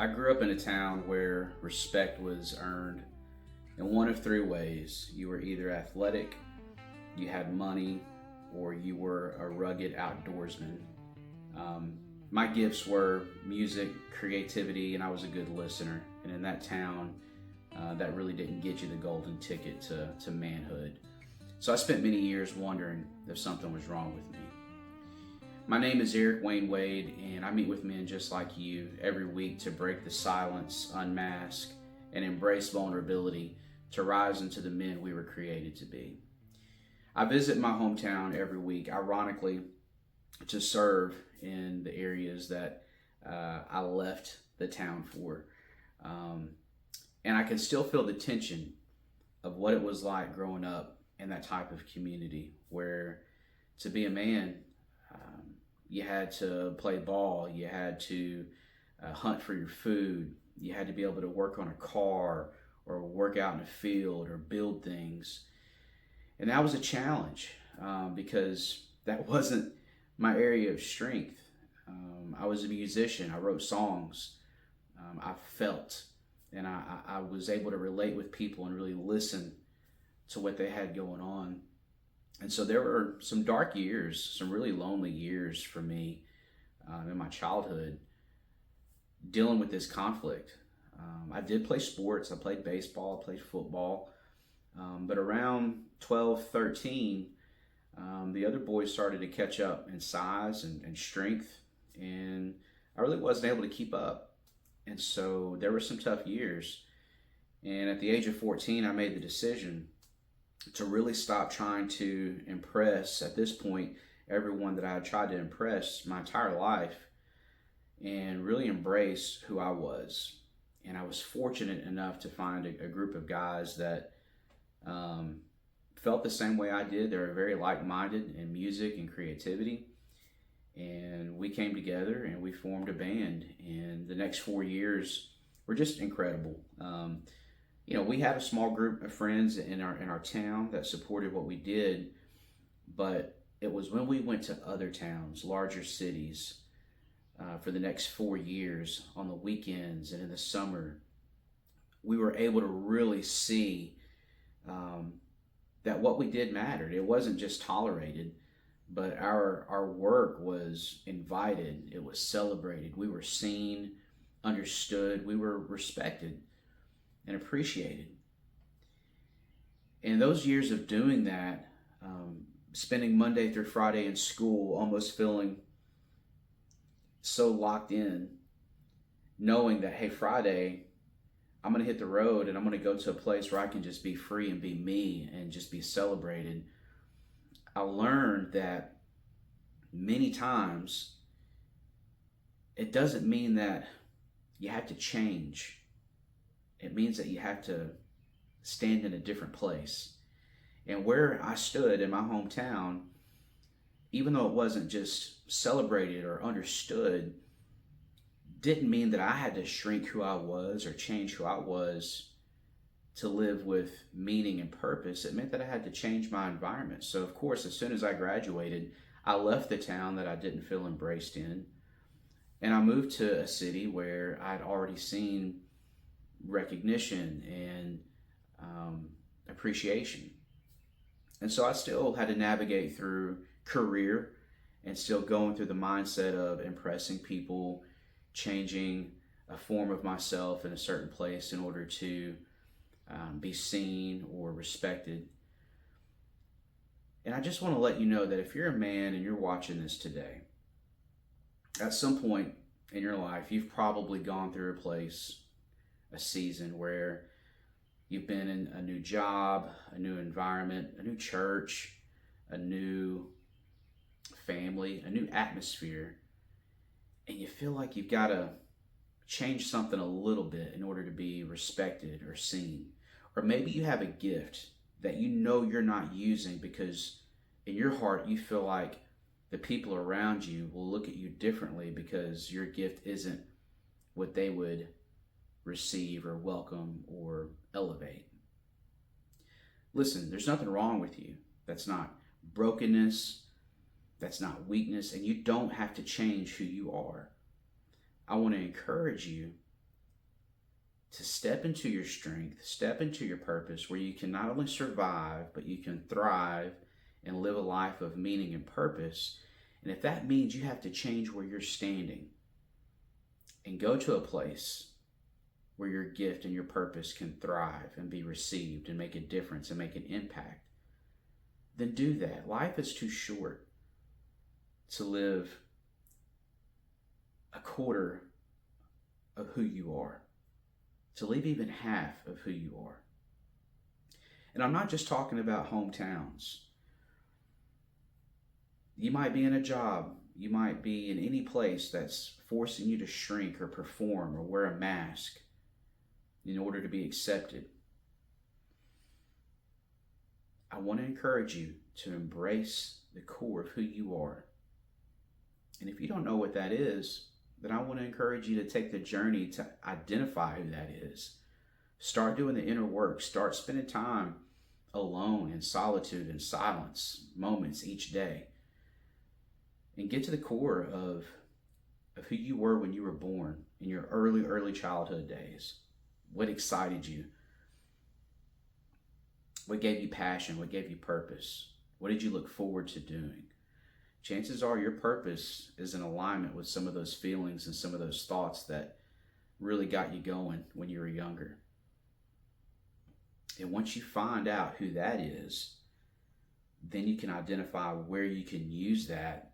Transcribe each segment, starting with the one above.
I grew up in a town where respect was earned in one of three ways. You were either athletic, you had money, or you were a rugged outdoorsman. Um, my gifts were music, creativity, and I was a good listener. And in that town, that really didn't get you the golden ticket to manhood. So I spent many years wondering if something was wrong with me. My name is Eric Wayne Wade, and I meet with men just like you every week to break the silence, unmask, and embrace vulnerability to rise into the men we were created to be. I visit my hometown every week, ironically, to serve in the areas that I left the town for. And I can still feel the tension of what it was like growing up in that type of community where to be a man, you had to play ball, you had to hunt for your food, you had to be able to work on a car or work out in a field or build things. And that was a challenge because that wasn't my area of strength. I was a musician, I wrote songs, I felt, and I was able to relate with people and really listen to what they had going on. And so there were some dark years, some really lonely years for me in my childhood, dealing with this conflict. I did play sports. I played baseball, I played football. But around 12, 13, the other boys started to catch up in size and strength. And I really wasn't able to keep up. And so there were some tough years. And at the age of 14, I made the decision to really stop trying to impress, at this point, everyone that I had tried to impress my entire life, and really embrace who I was. And I was fortunate enough to find a group of guys that felt the same way I did. They were very like-minded in music and creativity. And we came together and we formed a band. And the next 4 years were just incredible. We had a small group of friends in our town that supported what we did, but it was when we went to other towns, larger cities, for the next 4 years on the weekends and in the summer, we were able to really see that what we did mattered. It wasn't just tolerated, but our work was invited. It was celebrated. We were seen, understood. We were respected and appreciated. In those years of doing that, spending Monday through Friday in school, almost feeling so locked in, knowing that, hey, Friday, I'm going to hit the road and I'm going to go to a place where I can just be free and be me and just be celebrated. I learned that many times it doesn't mean that you have to change. It means that you have to stand in a different place. And where I stood in my hometown, even though it wasn't just celebrated or understood, didn't mean that I had to shrink who I was or change who I was to live with meaning and purpose. It meant that I had to change my environment. So of course, as soon as I graduated, I left the town that I didn't feel embraced in, and I moved to a city where I'd already seen recognition and appreciation. And so I still had to navigate through career and still going through the mindset of impressing people, changing a form of myself in a certain place in order to be seen or respected. And I just want to let you know that if you're a man and you're watching this today, at some point in your life, you've probably gone through a place, a season where you've been in a new job, a new environment, a new church, a new family, a new atmosphere, and you feel like you've got to change something a little bit in order to be respected or seen. Or maybe you have a gift that you know you're not using because in your heart you feel like the people around you will look at you differently because your gift isn't what they would receive or welcome or elevate. Listen, there's nothing wrong with you. That's not brokenness. That's not weakness. And you don't have to change who you are. I want to encourage you to step into your strength, step into your purpose, where you can not only survive, but you can thrive and live a life of meaning and purpose. And if that means you have to change where you're standing and go to a place where your gift and your purpose can thrive and be received and make a difference and make an impact, then do that. Life is too short to live a quarter of who you are, to live even half of who you are. And I'm not just talking about hometowns. You might be in a job, you might be in any place that's forcing you to shrink or perform or wear a mask in order to be accepted. I want to encourage you to embrace the core of who you are. And if you don't know what that is, then I want to encourage you to take the journey to identify who that is. Start doing the inner work. Start spending time alone in solitude and silence, moments each day. And get to the core of who you were when you were born, in your early childhood days. What excited you? What gave you passion? What gave you purpose? What did you look forward to doing? Chances are your purpose is in alignment with some of those feelings and some of those thoughts that really got you going when you were younger. And once you find out who that is, then you can identify where you can use that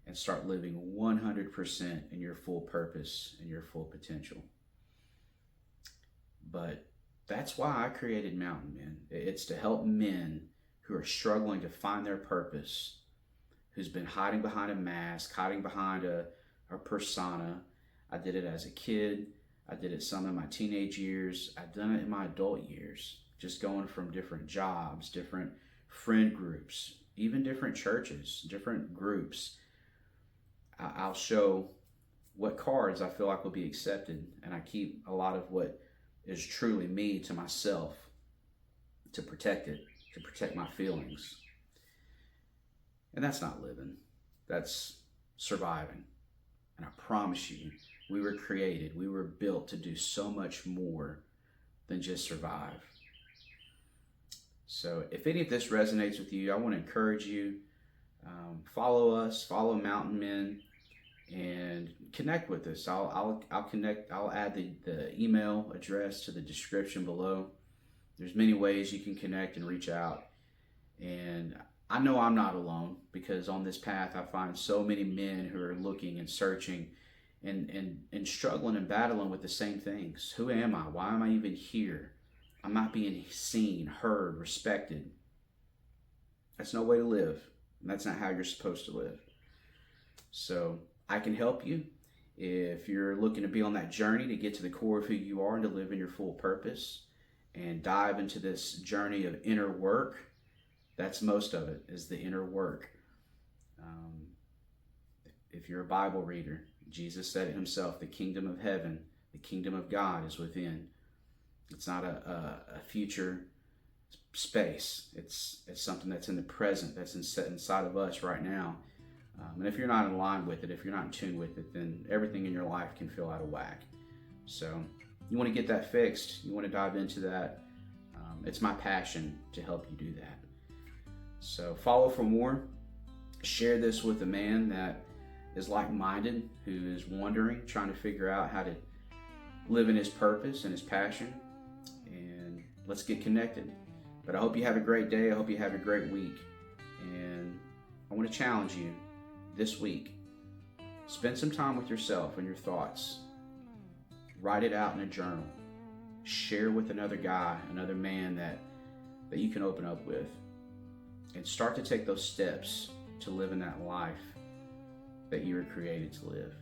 and start living 100% in your full purpose and your full potential. But that's why I created Mountain Men. It's to help men who are struggling to find their purpose, who's been hiding behind a mask, hiding behind a persona. I did it as a kid. I did it some in my teenage years. I've done it in my adult years, just going from different jobs, different friend groups, even different churches, different groups. I'll show what cards I feel like will be accepted, and I keep a lot of what is truly me to myself to protect it, to protect my feelings. And that's not living, that's surviving. And I promise you, we were created, we were built to do so much more than just survive. So if any of this resonates with you, I want to encourage you, follow us, follow Mountain Men, and connect with us. I'll add the email address to the description below. There's many ways you can connect and reach out. And I know I'm not alone, because on this path I find so many men who are looking and searching and struggling and battling with the same things. Who am I? Why am I even here? I'm not being seen, heard, respected. That's no way to live. And that's not how you're supposed to live. So I can help you if you're looking to be on that journey to get to the core of who you are and to live in your full purpose and dive into this journey of inner work. That's most of it, is the inner work. If you're a Bible reader, Jesus said it himself, the kingdom of heaven, the kingdom of God is within. It's not a future space. It's something that's in the present, that's set inside of us right now. And if you're not in line with it, if you're not in tune with it, then everything in your life can feel out of whack. So you want to get that fixed. You want to dive into that. It's my passion to help you do that. So follow for more. Share this with a man that is like-minded, who is wondering, trying to figure out how to live in his purpose and his passion. And let's get connected. But I hope you have a great day. I hope you have a great week. And I want to challenge you this week. Spend some time with yourself and your thoughts. Write it out in a journal. Share with another guy, another man that you can open up with. And start to take those steps to live in that life that you were created to live.